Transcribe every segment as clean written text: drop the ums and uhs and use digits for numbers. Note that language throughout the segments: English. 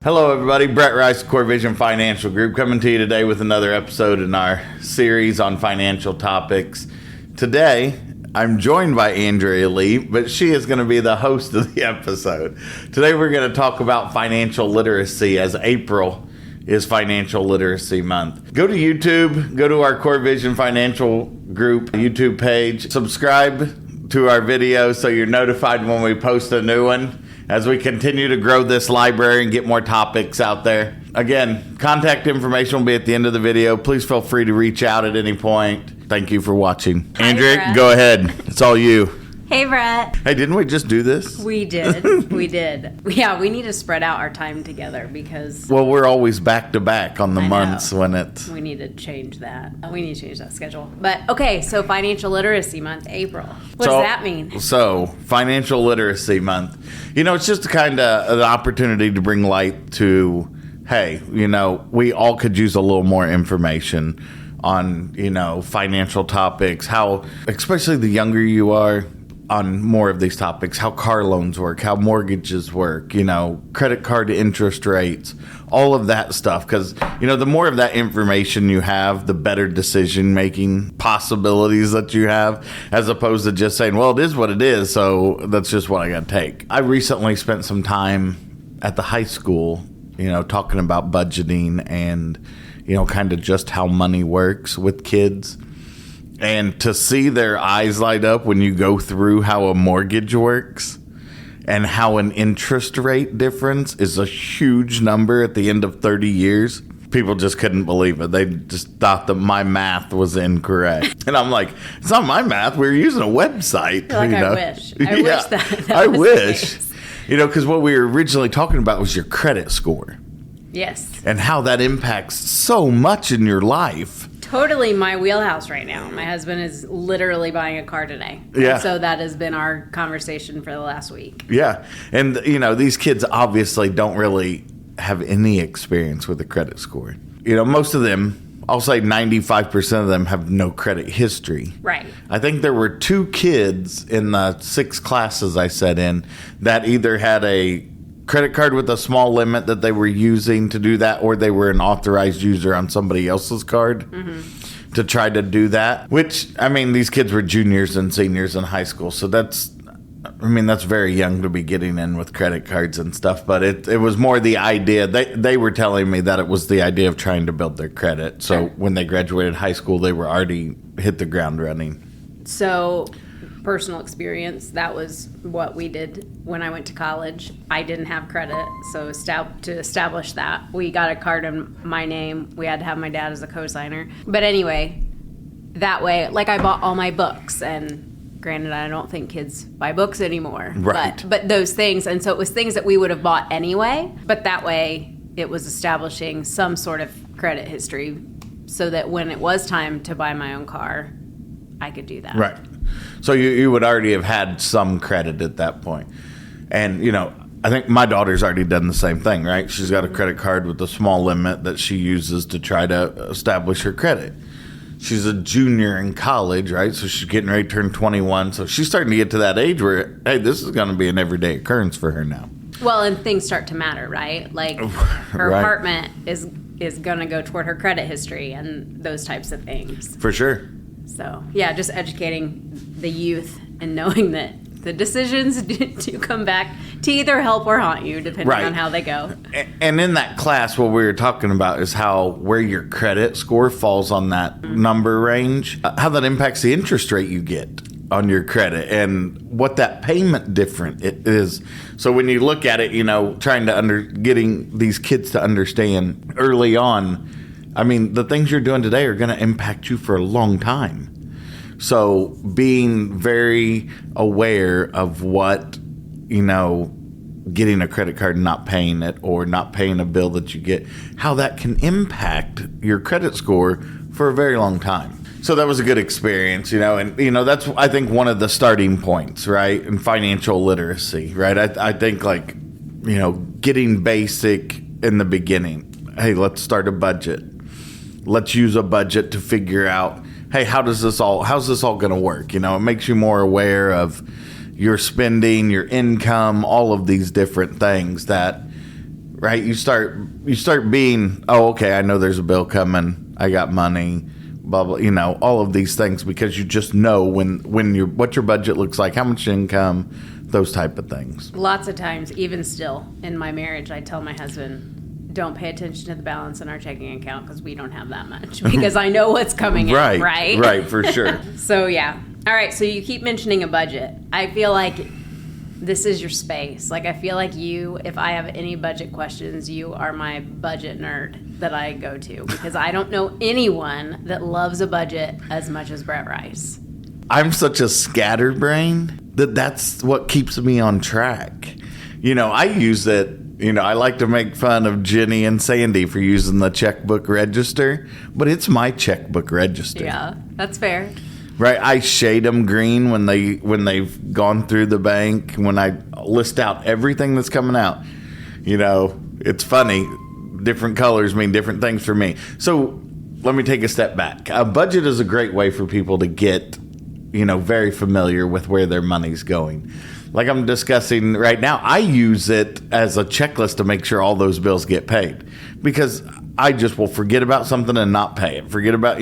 Hello everybody, Brett Rice, coreVISION Financial Group, coming to you today with another episode in our series on financial topics. Today, I'm joined by Andrea Lee, but she is going to be the host of the episode. Today we're going to talk about financial literacy, as April is Financial Literacy Month. Go to YouTube, go to our coreVISION Financial Group YouTube page, subscribe to our videos so you're notified when we post a new one, as we continue to grow this library and get more topics out there. Again, contact information will be at the end of the video. Please feel free to reach out at any point. Thank you for watching. Hi, Andrea, Brett. go ahead. It's all you. Hey, Brett. Hey, didn't we just do this? We did. We did. Yeah, we need to spread out our time together because Well, we're always back to back on the I know. months when it's... we need to change that. We need to change that schedule. But okay, so Financial Literacy Month, April. What does that mean? So, Financial Literacy Month. You know, it's just kind of an opportunity to bring light to, hey, you know, we all could use a little more information on, you know, financial topics, how, especially the younger you are, on more of these topics, how car loans work, how mortgages work, you know, credit card interest rates, all of that stuff. Because, you know, the more of that information you have, the better decision-making possibilities that you have, as opposed to just saying, well, it is what it is, so that's just what I got to take. I recently spent some time at the high school, you know, talking about budgeting and, you know, kind of just how money works with kids. And to see their eyes light up when you go through how a mortgage works and how an interest rate difference is a huge number at the end of 30 years, people just couldn't believe it. They just thought that my math was incorrect. And I'm like, it's not my math. We were using a website. I feel like you know? I wish. I wish that I was wish. the case. You know, because what we were originally talking about was your credit score Yes. and how that impacts so much in your life. Totally my wheelhouse right now. My husband is literally buying a car today. Yeah. And so that has been our conversation for the last week. Yeah. And, you know, these kids obviously don't really have any experience with a credit score. You know, most of them, I'll say 95% of them have no credit history. Right. I think there were 2 kids in the 6 classes I sat in that either had a credit card with a small limit that they were using to do that, or they were an authorized user on somebody else's card to try to do that. Which, I mean, these kids were juniors and seniors in high school, so that's very young to be getting in with credit cards and stuff. But it was more the idea. They were telling me that it was the idea of trying to build their credit. So when they graduated high school, they were already hit the ground running. So, personal experience, that was what we did when I went to college. I didn't have credit, so to establish that, we got a card in my name. We had to have my dad as a co-signer. But anyway, that way, like, I bought all my books, and granted, I don't think kids buy books anymore. Right. But those things, and so it was things that we would have bought anyway, but that way it was establishing some sort of credit history so that when it was time to buy my own car, I could do that. Right. So you would already have had some credit at that point. And, you know, I think my daughter's already done the same thing, right? She's got a credit card with a small limit that she uses to try to establish her credit. She's a junior in college, right? So she's getting ready to turn 21. So she's starting to get to that age where, hey, this is going to be an everyday occurrence for her now. Well, and things start to matter, right? Like her Right. apartment is going to go toward her credit history and those types of things. For sure. So, yeah, just educating the youth and knowing that the decisions do come back to either help or haunt you, depending Right. on how they go. And in that class, what we were talking about is how where your credit score falls on that number range, how that impacts the interest rate you get on your credit and what that payment difference it is. So when you look at it, you know, trying to getting these kids to understand early on, I mean, the things you're doing today are going to impact you for a long time. So being very aware of what, you know, getting a credit card and not paying it, or not paying a bill that you get, how that can impact your credit score for a very long time. So that was a good experience, you know, and, you know, that's, I think, one of the starting points, right, in financial literacy, right? I think, like, you know, getting basic in the beginning. Hey, let's start a budget. Let's use a budget to figure out, hey, how's this all going to work? You know, it makes you more aware of your spending, your income, all of these different things that right? You start being, oh, okay, I know there's a bill coming. I got money, blah, blah, all of these things, because you just know what your budget looks like, how much income, those type of things. Lots of times, even still in my marriage, I tell my husband, don't pay attention to the balance in our checking account because we don't have that much, because I know what's coming in, right? Right, for sure. So, yeah. All right, so you keep mentioning a budget. I feel like this is your space. Like, I feel like if I have any budget questions, you are my budget nerd that I go to, because I don't know anyone that loves a budget as much as Brett Rice. I'm such a scatterbrain that's what keeps me on track. I use it. I like to make fun of Jenny and Sandy for using the checkbook register, but it's my checkbook register. Yeah, that's fair. Right, I shade them green when they've gone through the bank. When I list out everything that's coming out, it's funny. Different colors mean different things for me. So let me take a step back. A budget is a great way for people to get, very familiar with where their money's going. Like I'm discussing right now, I use it as a checklist to make sure all those bills get paid, because I just will forget about something and not pay it. Forget about,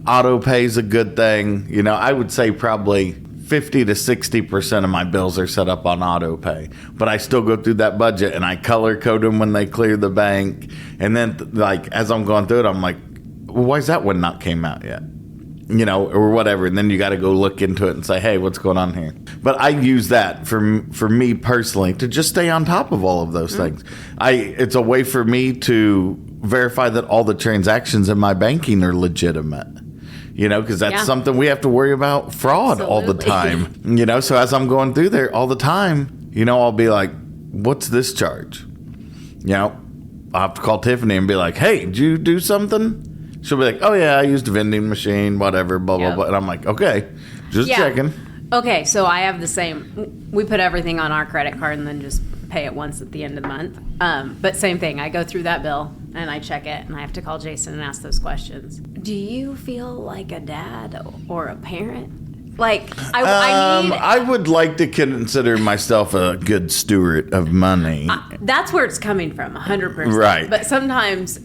auto pay is a good thing. I would say probably 50 to 60% of my bills are set up on auto pay, but I still go through that budget and I color code them when they clear the bank. And then as I'm going through it, I'm like, well, why is that one not came out yet? Or whatever. And then you got to go look into it and say, hey, what's going on here? But I use that for me personally to just stay on top of all of those things. It's a way for me to verify that all the transactions in my banking are legitimate. Because that's something we have to worry about fraud all the time. So as I'm going through there all the time, I'll be like, what's this charge? I'll have to call Tiffany and be like, hey, did you do something? She'll be like, oh, yeah, I used a vending machine, whatever, blah, blah, blah. And I'm like, okay, just checking. Okay, so I have the same. We put everything on our credit card and then just pay it once at the end of the month. But same thing. I go through that bill and I check it, and I have to call Jason and ask those questions. Do you feel like a dad or a parent? Like, I would like to consider myself a good steward of money. That's where it's coming from, 100%. Right. But sometimes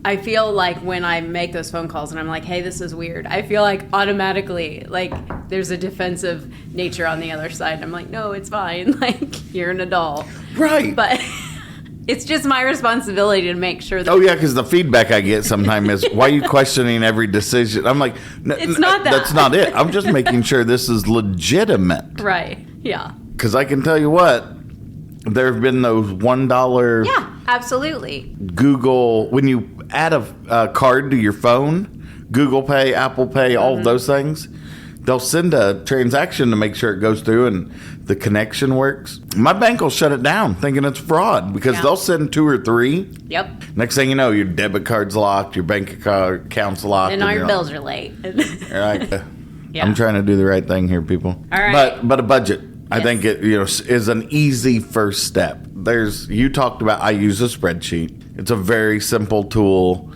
I feel like when I make those phone calls and I'm like, hey, this is weird, I feel like automatically, like, there's a defensive nature on the other side. And I'm like, no, it's fine. Like, you're an adult. Right. But it's just my responsibility to make sure that... Oh, yeah, because the feedback I get sometimes is, why are you questioning every decision? I'm like, it's not that. That's not it. I'm just making sure this is legitimate. Right, yeah. Because I can tell you what, there have been those $1... Yeah, absolutely. Google, when you add a card to your phone, Google Pay, Apple Pay, all of those things, they'll send a transaction to make sure it goes through and the connection works. My bank will shut it down thinking it's fraud, because they'll send 2 or 3. Yep. Next thing you know, your debit card's locked, your bank account's locked. And all your bills are late. You're like, I'm trying to do the right thing here, people. All right. But a budget, I think it is an easy first step. You talked about, I use a spreadsheet. It's a very simple tool.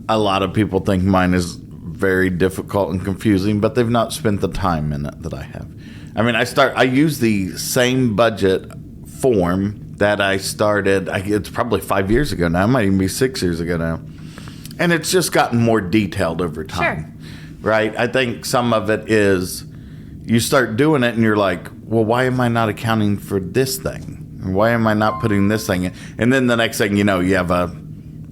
A lot of people think mine is very difficult and confusing, but they've not spent the time in it that I have. I mean, I use the same budget form that I started. It's probably 5 years ago now. It might even be 6 years ago now. And it's just gotten more detailed over time. Sure. Right? I think some of it is you start doing it and you're like, well, why am I not accounting for this thing? Why am I not putting this thing in? And then the next thing you know, you have a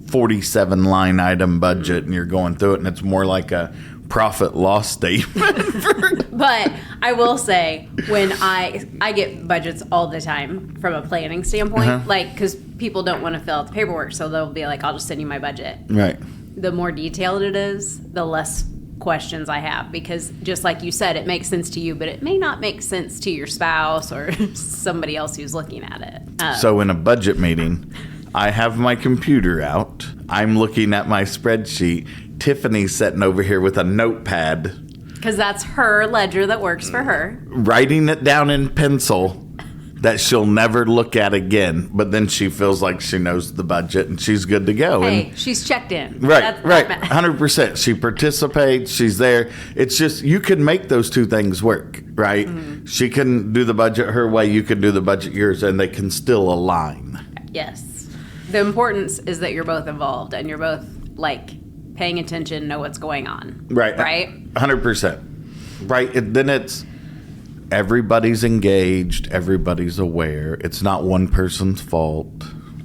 47 line item budget and you're going through it, and it's more like a profit loss statement. But I will say, when I get budgets all the time from a planning standpoint, like, because people don't want to fill out the paperwork, so they'll be like, I'll just send you my budget. Right. The more detailed it is, the less questions I have, because just like you said, it makes sense to you, but it may not make sense to your spouse or somebody else who's looking at it. So in a budget meeting, I have my computer out. I'm looking at my spreadsheet. Tiffany's sitting over here with a notepad. Because that's her ledger that works for her. Writing it down in pencil that she'll never look at again. But then she feels like she knows the budget and she's good to go. Hey, and she's checked in. Right. 100%. She participates. She's there. It's just, you can make those two things work, right? Mm-hmm. She can do the budget her way. You can do the budget yours, and they can still align. Yes. The importance is that you're both involved and you're both like paying attention, know what's going on. Right. Right? 100%. Right. Then it's everybody's engaged, everybody's aware. It's not one person's fault.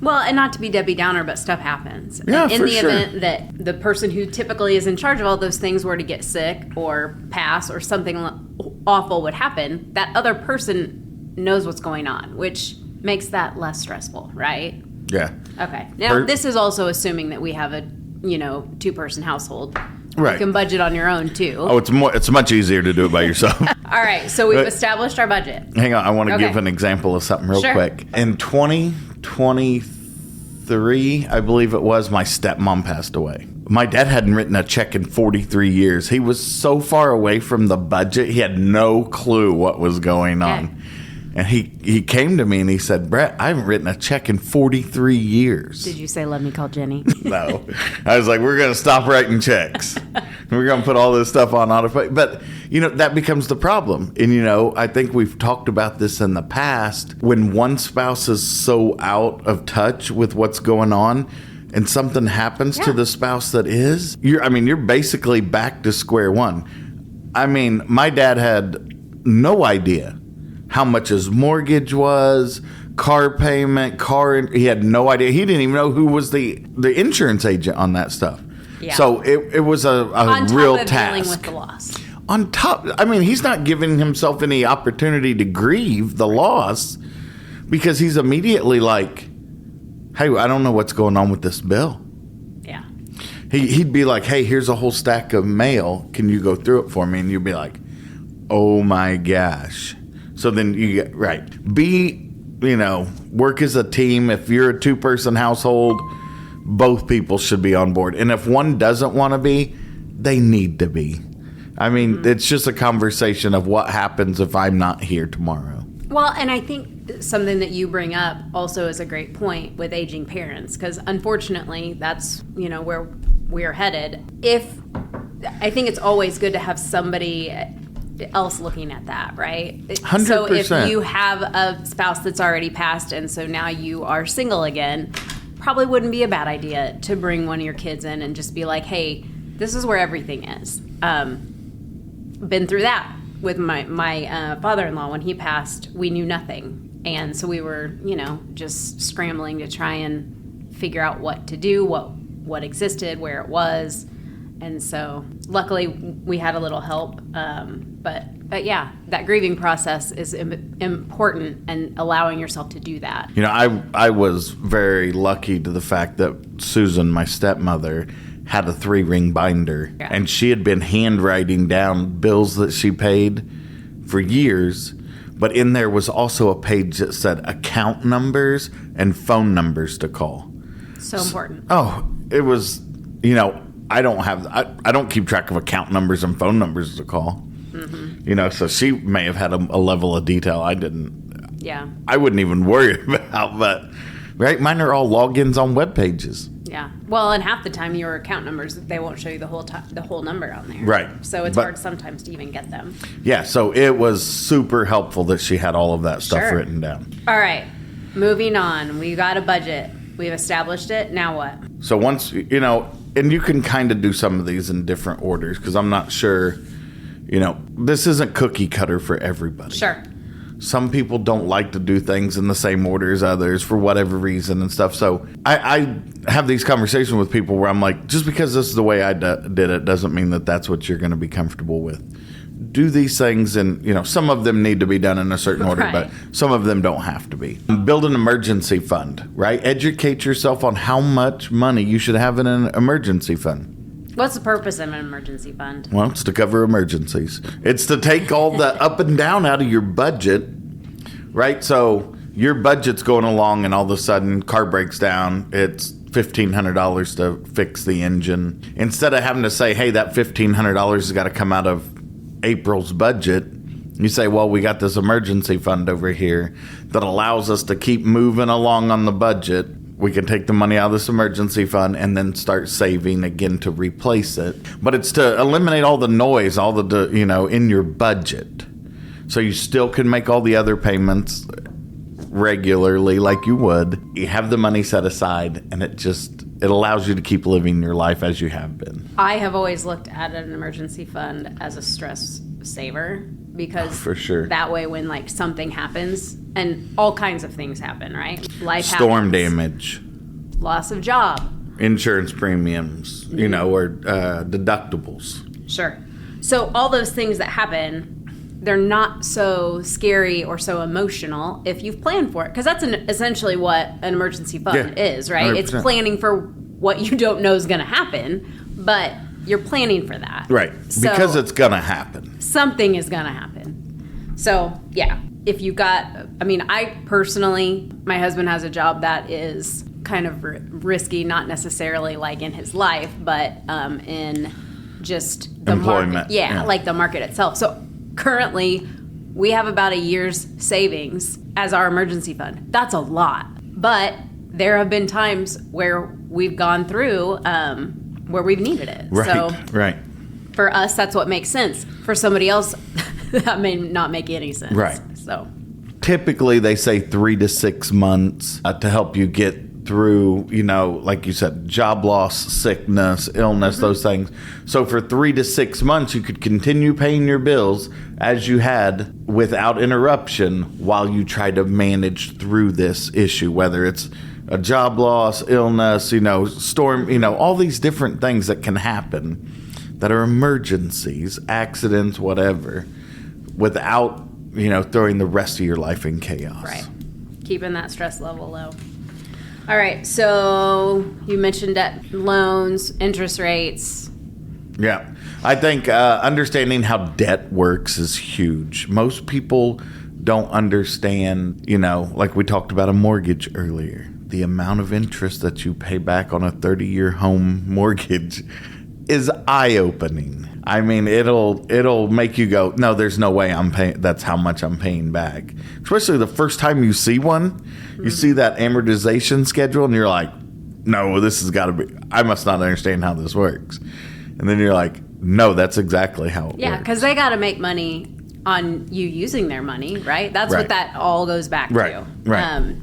Well, and not to be Debbie Downer, but stuff happens. Yeah, in for the sure. event that the person who typically is in charge of all those things were to get sick or pass or something awful would happen, that other person knows what's going on, which makes that less stressful, right? Yeah. Okay. Now, this is also assuming that we have a, 2-person household. Right. You can budget on your own, too. Oh, it's much easier to do it by yourself. All right. So we've established our budget. Hang on. I want to Okay. give an example of something real Sure. quick. In 2023, I believe it was, my stepmom passed away. My dad hadn't written a check in 43 years. He was so far away from the budget, he had no clue what was going on. Okay. And he came to me and he said, Brett, I haven't written a check in 43 years. Did you say, let me call Jenny? No. I was like, we're going to stop writing checks. We're going to put all this stuff on autopay. But, that becomes the problem. And, I think we've talked about this in the past. When one spouse is so out of touch with what's going on and something happens to the spouse that is, you're basically back to square one. My dad had no idea how much his mortgage was, car payment, he had no idea. He didn't even know who was the insurance agent on that stuff. Yeah. So it was a real on top of task. dealing with the loss. On top, he's not giving himself any opportunity to grieve the loss because he's immediately like, hey, I don't know what's going on with this bill. Yeah. He'd be like, hey, here's a whole stack of mail. Can you go through it for me? And you'd be like, oh my gosh. So then you get, right. Work as a team. If you're a 2-person household, both people should be on board. And if one doesn't want to be, they need to be. It's just a conversation of what happens if I'm not here tomorrow. Well, and I think something that you bring up also is a great point with aging parents, because unfortunately that's, where we're headed. I think it's always good to have somebody else looking at that, right? 100%. So if you have a spouse that's already passed and so now you are single again, probably wouldn't be a bad idea to bring one of your kids in and just be like, hey, this is where everything is. Been through that with my father-in-law. When he passed, we knew nothing. And so we were, just scrambling to try and figure out what to do, what existed, where it was. And so luckily we had a little help. But yeah, that grieving process is important, and allowing yourself to do that. I was very lucky to the fact that Susan, my stepmother, had a 3-ring binder, and she had been handwriting down bills that she paid for years. But in there was also a page that said account numbers and phone numbers to call. So important. Oh, it was, I don't keep track of account numbers and phone numbers to call. Mm-hmm. So she may have had a level of detail I didn't. Yeah. I wouldn't even worry about, but right, mine are all logins on web pages. Yeah. Well, and half the time your account numbers, they won't show you the whole number on there. Right. So it's hard sometimes to even get them. Yeah. So it was super helpful that she had all of that stuff written down. All right. Moving on. We got a budget. We've established it. Now what? So once, and you can kind of do some of these in different orders, because I'm not sure, this isn't cookie cutter for everybody. Sure. Some people don't like to do things in the same order as others for whatever reason and stuff. So I have these conversations with people where I'm like, just because this is the way I did it doesn't mean that that's what you're going to be comfortable with. Do these things, and some of them need to be done in a certain order, but some of them don't have to be. Build an emergency fund, right? Educate yourself on how much money you should have in an emergency fund. What's the purpose of an emergency fund? Well, it's to cover emergencies. It's to take all the up and down out of your budget, right? So your budget's going along and all of a sudden car breaks down. It's $1,500 to fix the engine. Instead of having to say, hey, that $1,500 has got to come out of April's budget, you say, well, we got this emergency fund over here that allows us to keep moving along on the budget. We can take the money out of this emergency fund and then start saving again to replace it. But it's to eliminate all the noise, all the, in your budget. So you still can make all the other payments regularly like you would. You have the money set aside, and it allows you to keep living your life as you have been. I have always looked at an emergency fund as a stress saver because for sure. That way when like something happens, and all kinds of things happen, right? Life Storm happens. damage. Loss of job. Insurance premiums, or deductibles. Sure. So all those things that happen, they're not so scary or so emotional if you've planned for it. Because that's essentially what an emergency fund is, right? 100%. It's planning for what you don't know is going to happen, but you're planning for that. Right. So because it's going to happen. Something is going to happen. So, yeah. If you I personally, my husband has a job that is kind of risky, not necessarily like in his life, but in just the employment. Market. Yeah, like the market itself. So currently, we have about a year's savings as our emergency fund. That's a lot. But there have been times where we've gone through where we've needed it. Right, so right. For us, that's what makes sense. For somebody else, that may not make any sense. Right. So typically they say 3 to 6 months to help you get through, like you said, job loss, sickness, illness, those things. So for 3 to 6 months, you could continue paying your bills as you had without interruption while you try to manage through this issue, whether it's a job loss, illness, storm, all these different things that can happen that are emergencies, accidents, whatever, without, throwing the rest of your life in chaos. Right. Keeping that stress level low. All right, so you mentioned debt, loans, interest rates. Yeah, I think understanding how debt works is huge. Most people don't understand, like we talked about a mortgage earlier, the amount of interest that you pay back on a 30-year home mortgage is eye-opening. I mean, it'll make you go, no, there's no way I'm paying. That's how much I'm paying back. Especially the first time you see one, you see that amortization schedule, and you're like, no, this has got to be. I must not understand how this works. And then you're like, no, that's exactly how it works. Yeah, because they got to make money on you using their money, right? That's what that all goes back to. Right.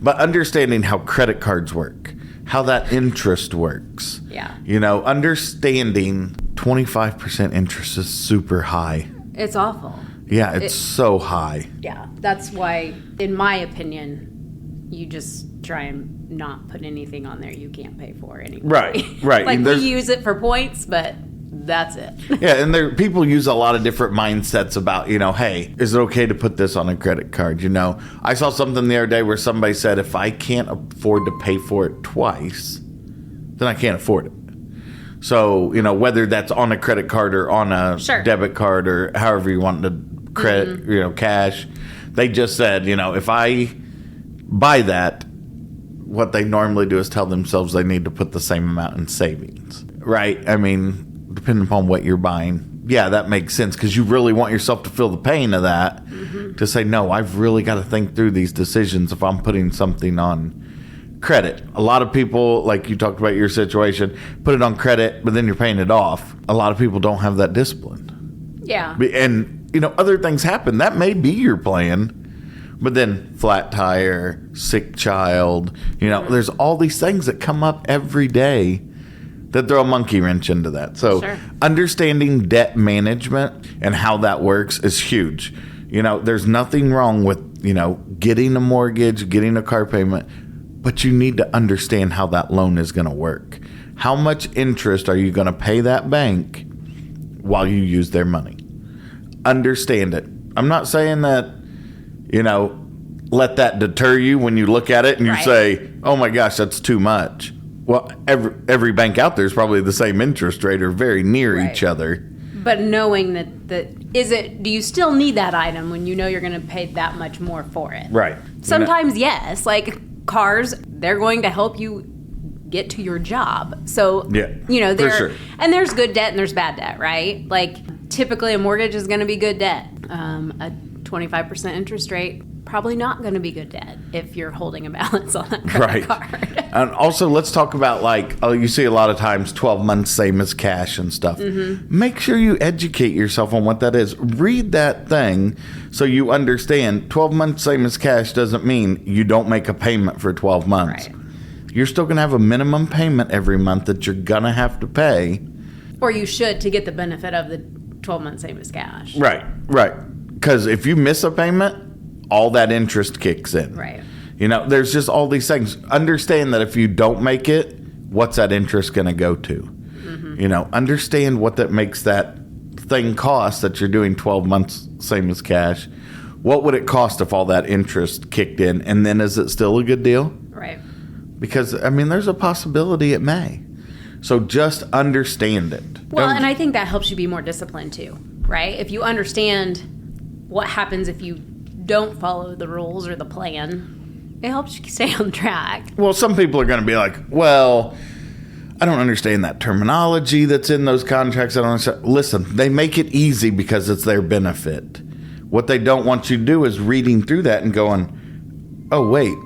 But understanding how credit cards work, how that interest works. Yeah. Understanding 25% interest is super high. It's awful. Yeah, it's so high. Yeah, that's why, in my opinion, you just try and not put anything on there you can't pay for anymore. Right. Like, we use it for points, but that's it. Yeah, and people use a lot of different mindsets about, hey, is it okay to put this on a credit card? I saw something the other day where somebody said, if I can't afford to pay for it twice, then I can't afford it. So, whether that's on a credit card or on a debit card or however you want to credit, cash, they just said, if I buy that, what they normally do is tell themselves they need to put the same amount in savings, right? I mean, depending upon what you're buying, yeah, that makes sense because you really want yourself to feel the pain of that, to say, no, I've really got to think through these decisions if I'm putting something on credit. A lot of people, like you talked about your situation, put it on credit, but then you're paying it off. A lot of people don't have that discipline. Yeah. And, other things happen. That may be your plan, but then flat tire, sick child, there's all these things that come up every day that throw a monkey wrench into that. So understanding debt management and how that works is huge. There's nothing wrong with, getting a mortgage, getting a car payment, but you need to understand how that loan is going to work. How much interest are you going to pay that bank while you use their money? Understand it. I'm not saying that, let that deter you when you look at it and you say, oh my gosh, that's too much. Well, every bank out there is probably the same interest rate or very near each other. But knowing that do you still need that item when you know you're going to pay that much more for it? Right. Sometimes, yes. Like cars, they're going to help you get to your job. So, and there's good debt and there's bad debt, right? Like typically a mortgage is going to be good debt. A 25% interest rate probably not going to be good debt if you're holding a balance on that credit card. And also, let's talk about, like, you see a lot of times 12 months same as cash and stuff. Make sure you educate yourself on what that is. Read that thing so you understand 12 months same as cash doesn't mean you don't make a payment for 12 months. Right. You're still going to have a minimum payment every month that you're going to have to pay. Or you should, to get the benefit of the 12 months same as cash. Right. Because if you miss a payment, all that interest kicks in. Right. There's just all these things. Understand that if you don't make it, what's that interest going to go to? Understand what that makes that thing cost that you're doing 12 months same as cash. What would it cost if all that interest kicked in? And then is it still a good deal? Right. Because, there's a possibility it may. So just understand it. Well, and I think that helps you be more disciplined too, right? If you understand what happens if you don't follow the rules or the plan, it helps you stay on track. Well, some people are going to be like, well, I don't understand that terminology that's in those contracts. I don't understand. Listen, they make it easy because it's their benefit. What they don't want you to do is reading through that and going, oh, wait,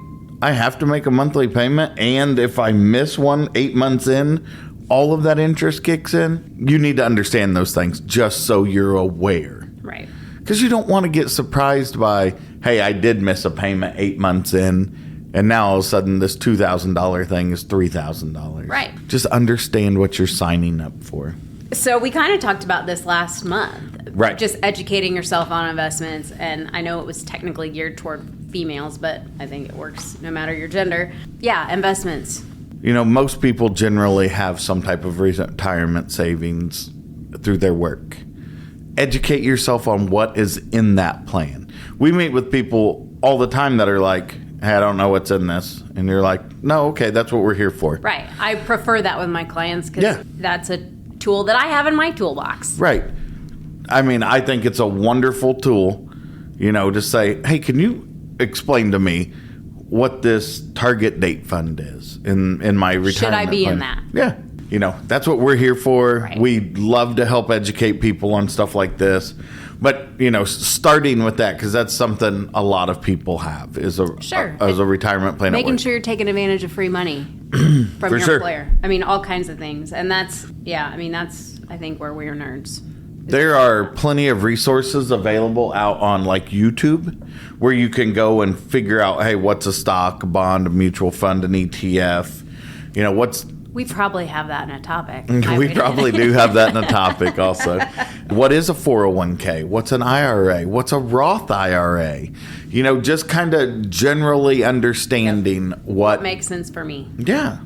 I have to make a monthly payment, and if I miss one 8 months in, all of that interest kicks in. You need to understand those things just so you're aware. Right. Because you don't want to get surprised by, hey, I did miss a payment 8 months in, and now all of a sudden this $2,000 thing is $3,000. Right. Just understand what you're signing up for. So we kind of talked about this last month. Right. Just educating yourself on investments. And I know it was technically geared toward females, but I think it works no matter your gender. Yeah, investments. Most people generally have some type of retirement savings through their work. Educate yourself on what is in that plan. We meet with people all the time that are like, hey, I don't know what's in this. And you're like, no, okay, that's what we're here for. Right. I prefer that with my clients because that's a tool that I have in my toolbox. Right. I think it's a wonderful tool, to say, hey, can you explain to me what this target date fund is in my retirement Should I be plan? in that? Yeah. That's what we're here for. Right. We love to help educate people on stuff like this. But, starting with that, because that's something a lot of people have, is a retirement plan. Making sure you're taking advantage of free money from your employer. All kinds of things. And that's, I think, where we're nerds. There are plenty of resources available out on YouTube where you can go and figure out, hey, what's a stock, a bond, a mutual fund, an ETF, what's... We probably have that in a topic. We probably do have that in a topic also. What is a 401k? What's an IRA? What's a Roth IRA? Just kind of generally understanding what makes sense for me. Yeah.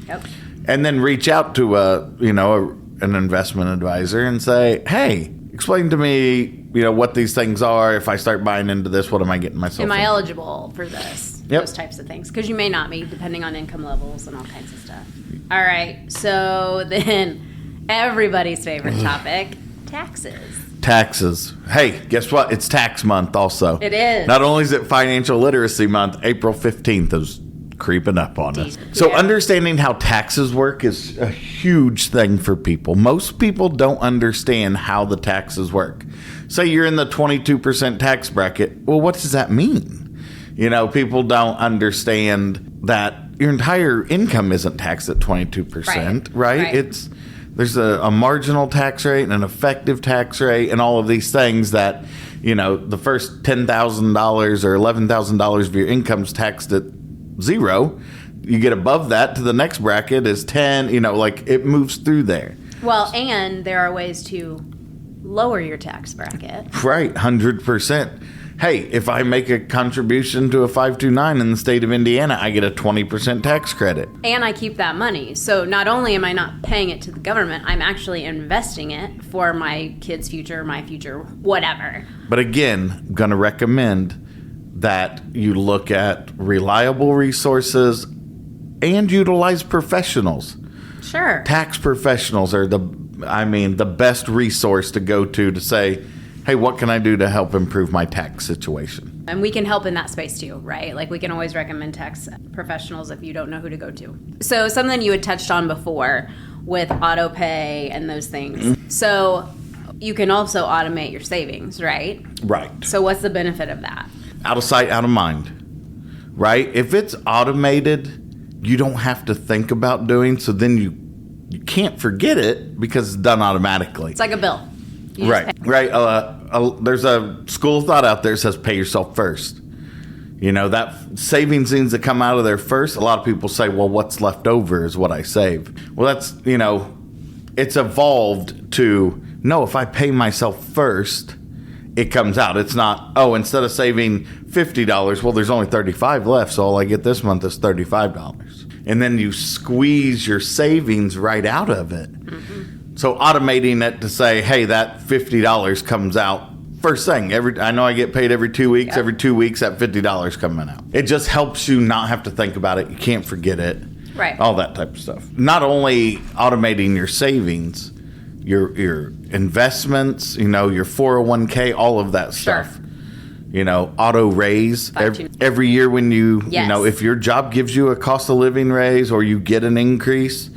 Yep. And then reach out to an investment advisor and say, hey, explain to me, what these things are. If I start buying into this, what am I getting myself Am I into? eligible for this? Yep. Those types of things. Because you may not be, depending on income levels and all kinds of stuff. All right. So then everybody's favorite topic, taxes. Taxes. Hey, guess what? It's tax month also. It is. Not only is it financial literacy month, April 15th is creeping up on us. So Yeah. understanding how taxes work is a huge thing for people. Most people don't understand how the taxes work. Say you're in the 22% tax bracket. Well, what does that mean? People don't understand that your entire income isn't taxed at 22%, right? There's a marginal tax rate and an effective tax rate and all of these things that, the first $10,000 or $11,000 of your income's taxed at 0. You get above that to the next bracket is 10, it moves through there. Well, and there are ways to lower your tax bracket. Right, 100%. Hey, if I make a contribution to a 529 in the state of Indiana, I get a 20% tax credit. And I keep that money. So not only am I not paying it to the government, I'm actually investing it for my kids' future, my future, whatever. But again, I'm going to recommend that you look at reliable resources and utilize professionals. Sure. Tax professionals are the best resource to go to say, hey, what can I do to help improve my tax situation? And we can help in that space too, right? We can always recommend tax professionals if you don't know who to go to. So something you had touched on before with auto pay and those things. Mm-hmm. So you can also automate your savings, right? Right. So what's the benefit of that? out of sight, out of mind, right? If it's automated, you don't have to think about doing, so then you can't forget it because it's done automatically. It's like a bill. You Right. There's a school of thought out there that says pay yourself first. That savings needs to come out of there first. A lot of people say, well, what's left over is what I save. Well, that's, it's evolved to, no, if I pay myself first, it comes out. It's not, instead of saving $50, well, there's only $35 left, so all I get this month is $35. And then you squeeze your savings right out of it. Mm-hmm. So automating it to say, hey, that $50 comes out first thing. I know I get paid every 2 weeks. Yep. Every 2 weeks, that $50 coming out. It just helps you not have to think about it. You can't forget it. Right. All that type of stuff. Not only automating your savings, your investments, your 401k, all of that stuff. Sure. Auto raise every year when if your job gives you a cost of living raise or you get an increase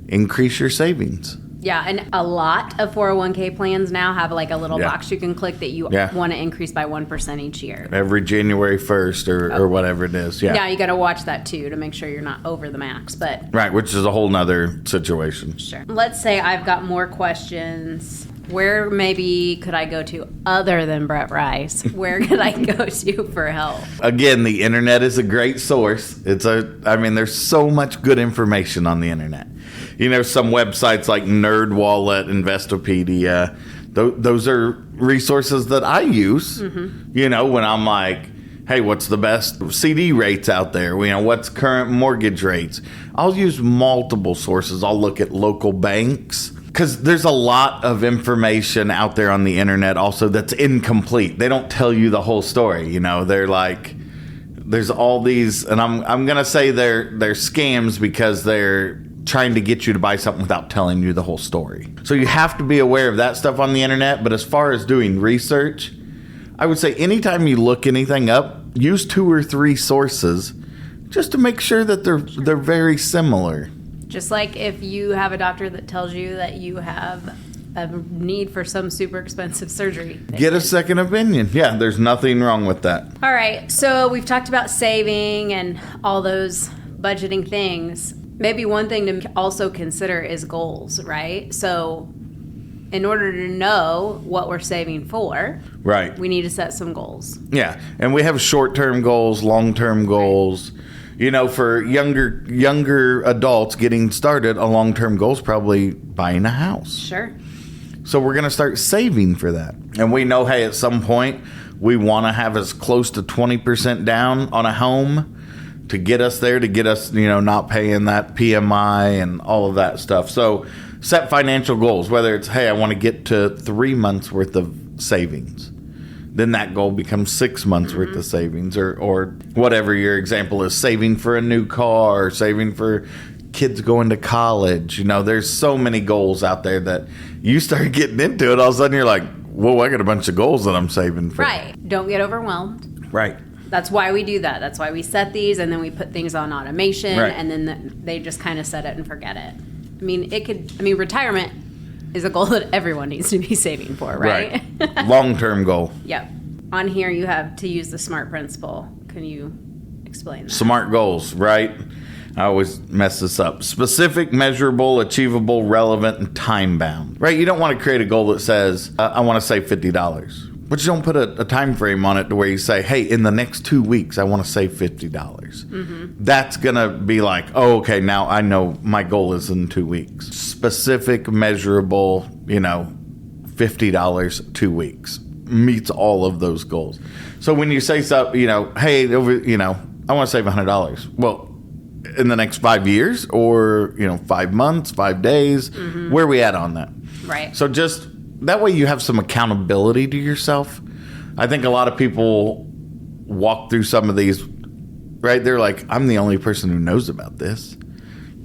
your savings. Yeah, and a lot of 401k plans now have like a little box you can click that you want to increase by 1% each year. Every January 1st or whatever it is. Yeah, you got to watch that too to make sure you're not over the max. But right, which is a whole nother situation. Sure. Let's say I've got more questions. Where maybe could I go to other than Brett Rice? Where could I go to for help? Again, the internet is a great source. There's so much good information on the internet. Some websites like NerdWallet, Investopedia, those are resources that I use, when I'm like, hey, what's the best CD rates out there? What's current mortgage rates? I'll use multiple sources. I'll look at local banks because there's a lot of information out there on the internet also that's incomplete. They don't tell you the whole story. They're like, there's all these, and I'm going to say they're scams because they're trying to get you to buy something without telling you the whole story. So you have to be aware of that stuff on the internet. But as far as doing research, I would say anytime you look anything up, use 2 or 3 sources just to make sure that they're very similar. Just like if you have a doctor that tells you that you have a need for some super expensive surgery. Get a second opinion. Yeah, there's nothing wrong with that. All right, so we've talked about saving and all those budgeting things. Maybe one thing to also consider is goals, right? So in order to know what we're saving for, right, we need to set some goals. Yeah, and we have short-term goals, long-term goals. Right. For younger adults getting started, a long-term goal is probably buying a house. Sure. So we're going to start saving for that. And we know, hey, at some point, we want to have as close to 20% down on a home to get us there, to get us, not paying that PMI and all of that stuff. So set financial goals, whether it's, hey, I want to get to 3 months worth of savings. Then that goal becomes 6 months worth of savings or whatever your example is, saving for a new car, saving for kids going to college. There's so many goals out there that you start getting into it. All of a sudden you're like, whoa, I got a bunch of goals that I'm saving for. Right. Don't get overwhelmed. Right. That's why we do that. That's why we set these, and then we put things on automation, right, and then they just kind of set it and forget it. Retirement is a goal that everyone needs to be saving for, right? Long-term goal. Yep. On here, you have to use the SMART principle. Can you explain that? SMART goals, right? I always mess this up. Specific, measurable, achievable, relevant, and time-bound. Right? You don't want to create a goal that says, I want to save $50. But you don't put a time frame on it to where you say, hey, in the next 2 weeks, I want to save $50. Mm-hmm. That's going to be like, oh, okay, now I know my goal is in 2 weeks. Specific, measurable, $50, 2 weeks. Meets all of those goals. So when you say something, hey, I want to save $100. Well, in the next 5 years or, 5 months, 5 days, where are we at on that? Right. So just that way you have some accountability to yourself. I think a lot of people walk through some of these, right? They're like, I'm the only person who knows about this.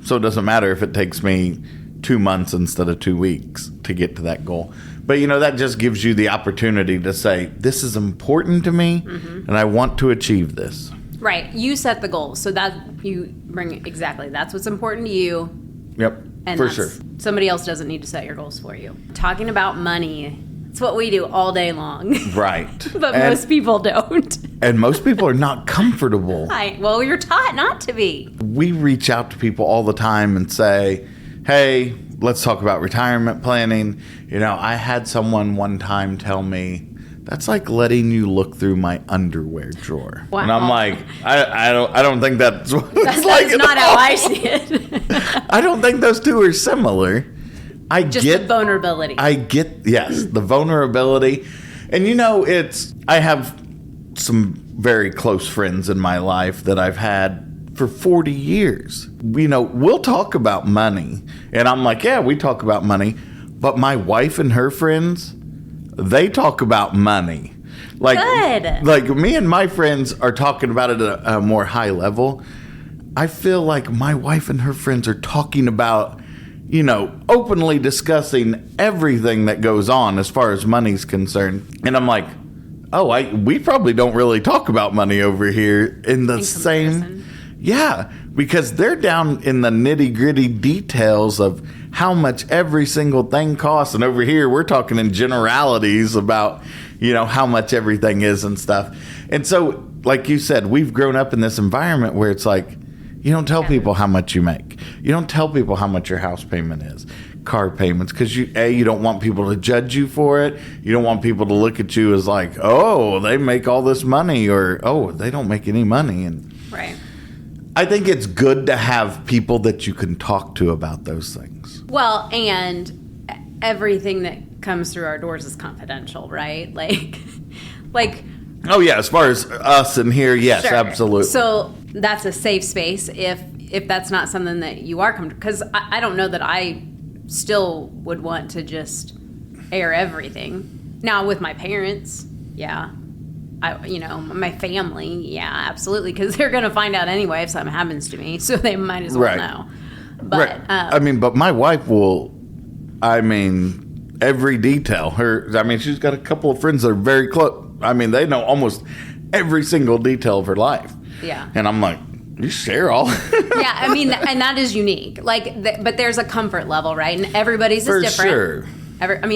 So it doesn't matter if it takes me 2 months instead of 2 weeks to get to that goal. But, that just gives you the opportunity to say, this is important to me, and I want to achieve this. Right. You set the goals. So that you bring exactly. That's what's important to you. Yep. And for sure. Somebody else doesn't need to set your goals for you. Talking about money, It's what we do all day long. Right. But most people don't. And most people are not comfortable. Well, you're taught not to be. We reach out to people all the time and say, hey, let's talk about retirement planning. I had someone one time tell me, that's like letting you look through my underwear drawer. Wow. And I'm like, I don't think that's what it's like. That's not how I see it. I don't think those two are similar. The vulnerability. Yes, the vulnerability. And I have some very close friends in my life that I've had for 40 years. We'll talk about money. And I'm like, yeah, we talk about money. But my wife and her friends, they talk about money. Good. Like me and my friends are talking about it at a more high level. I feel like my wife and her friends are talking about, openly discussing everything that goes on as far as money's concerned. And I'm like, we probably don't really talk about money over here in the same. Yeah, because they're down in the nitty gritty details of how much every single thing costs. And over here, we're talking in generalities about, how much everything is and stuff. And so, like you said, we've grown up in this environment where it's like, you don't tell people how much you make. You don't tell people how much your house payment is, car payments, because you don't want people to judge you for it. You don't want people to look at you as like, oh, they make all this money, or, oh, they don't make any money. And right. I think it's good to have people that you can talk to about those things. Well, and everything that comes through our doors is confidential, right? Like. Oh yeah, as far as us in here, yes, sure. Absolutely. So that's a safe space if that's not something that you are comfortable. Because I don't know that I still would want to just air everything. Now with my parents, yeah. My family, yeah, absolutely, because they're going to find out anyway if something happens to me, so they might as well know. But right. But my wife will. Every detail. She's got a couple of friends that are very close. They know almost every single detail of her life. Yeah. And I'm like, you share all. Yeah, and that is unique. But there's a comfort level, right? And everybody's is different. For sure.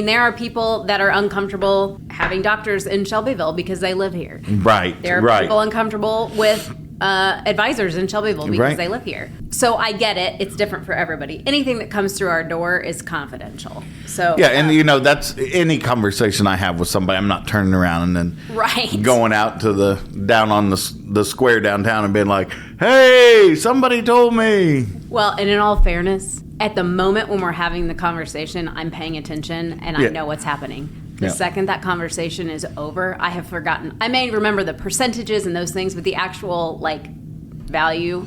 There are people that are uncomfortable having doctors in Shelbyville because they live here. Right. There are people uncomfortable with advisors in Shelbyville because they live here. So I get it. It's different for everybody. Anything that comes through our door is confidential. So yeah, and that's any conversation I have with somebody. I'm not turning around and then going out to down on the square downtown and being like, "Hey, somebody told me." Well, and in all fairness, at the moment when we're having the conversation, I'm paying attention and I know what's happening. The second that conversation is over, I have forgotten. I may remember the percentages and those things, but the actual value,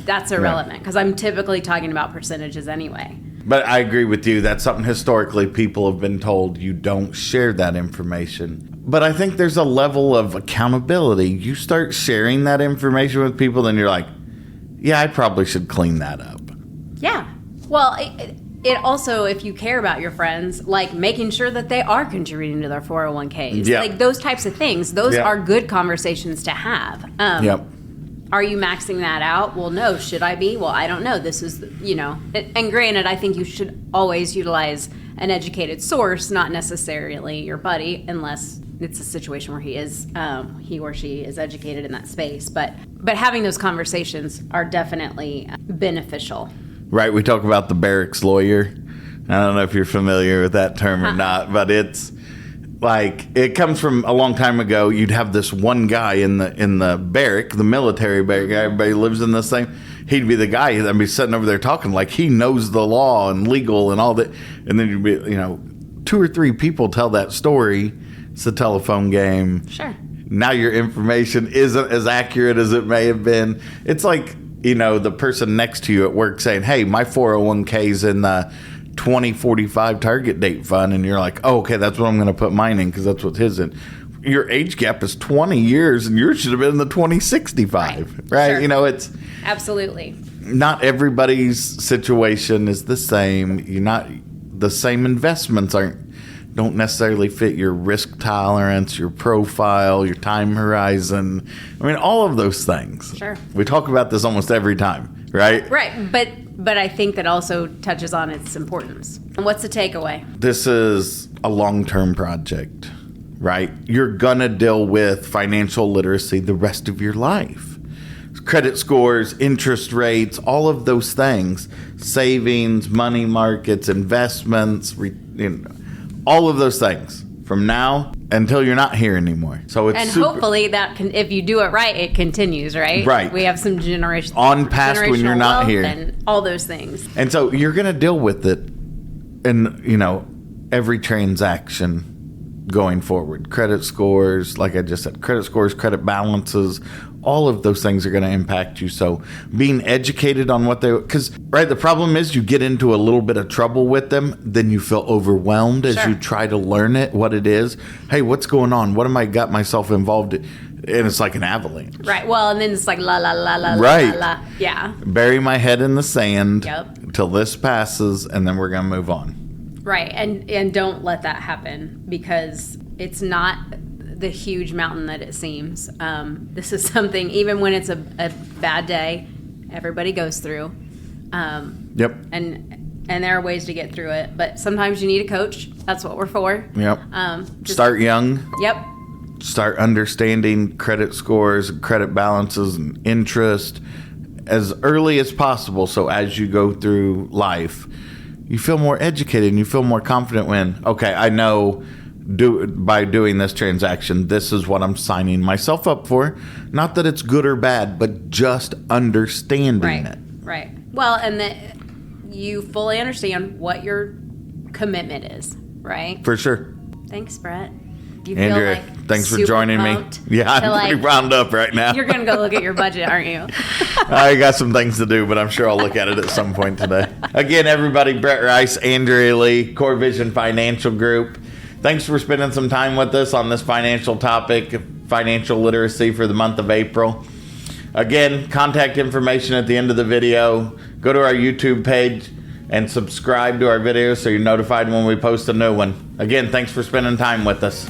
that's irrelevant because I'm typically talking about percentages anyway. But I agree with you. That's something historically people have been told you don't share that information. But I think there's a level of accountability. You start sharing that information with people, then you're like, yeah, I probably should clean that up. Yeah. Well, it also, if you care about your friends, making sure that they are contributing to their 401ks, those types of things, those are good conversations to have. Are you maxing that out? Well, no. Should I be? Well, I don't know. This is, and granted, I think you should always utilize an educated source, not necessarily your buddy, unless it's a situation where he or she is educated in that space. But having those conversations are definitely beneficial. Right. We talk about the barracks lawyer. I don't know if you're familiar with that term or not, but it's it comes from a long time ago. You'd have this one guy in the barrack, the military barrack. Everybody lives in this thing. He'd be the guy that'd be sitting over there talking like he knows the law and legal and all that. And then you'd be, 2 or 3 people tell that story. It's a telephone game. Sure. Now your information isn't as accurate as it may have been. It's like, the person next to you at work saying, hey, my 401k's in the 2045 target date fund. And you're like, oh, okay, that's what I'm going to put mine in because that's what his in. Your age gap is 20 years and yours should have been in the 2065. Right? Sure. It's absolutely not everybody's situation is the same. You're not the same investments don't necessarily fit your risk tolerance, your profile, your time horizon. All of those things. Sure. We talk about this almost every time, right? Right. But I think that also touches on its importance. And what's the takeaway? This is a long-term project, right? You're gonna deal with financial literacy the rest of your life. Credit scores, interest rates, all of those things, savings, money markets, investments, all of those things from now until you're not here anymore. So it's hopefully that can, if you do it right, it continues, right? Right. We have some generations on past when you're not here, and all those things. And so you're going to deal with it in every transaction going forward. Credit scores, like I just said, credit scores, credit balances, all of those things are going to impact you. So being educated on what because the problem is you get into a little bit of trouble with them, then you feel overwhelmed as you try to learn it, what it is. Hey, what's going on? What am I got myself involved in? And it's like an avalanche. Right. Well, and then it's like la la la la right. la la. Yeah. Bury my head in the sand until this passes, and then we're going to move on. Right. And don't let that happen, because it's not the huge mountain that it seems. This is something, even when it's a bad day, everybody goes through. Yep. And there are ways to get through it, but sometimes you need a coach. That's what we're for. Yep. Start young. Yep. Start understanding credit scores, credit balances, and interest as early as possible. So as you go through life, you feel more educated and you feel more confident when, okay, I know by doing this transaction, this is what I'm signing myself up for. Not that it's good or bad, but just understanding it. Right. Well, and that you fully understand what your commitment is, right? For sure. Thanks, Brett. You Andrea, feel like thanks for joining me. Yeah, I'm pretty wound up right now. You're going to go look at your budget, aren't you? I got some things to do, but I'm sure I'll look at it at some point today. Again, everybody, Brett Rice, Andrea Lee, coreVISION Financial Group. Thanks for spending some time with us on this financial topic, financial literacy for the month of April. Again, contact information at the end of the video. Go to our YouTube page and subscribe to our videos so you're notified when we post a new one. Again, thanks for spending time with us.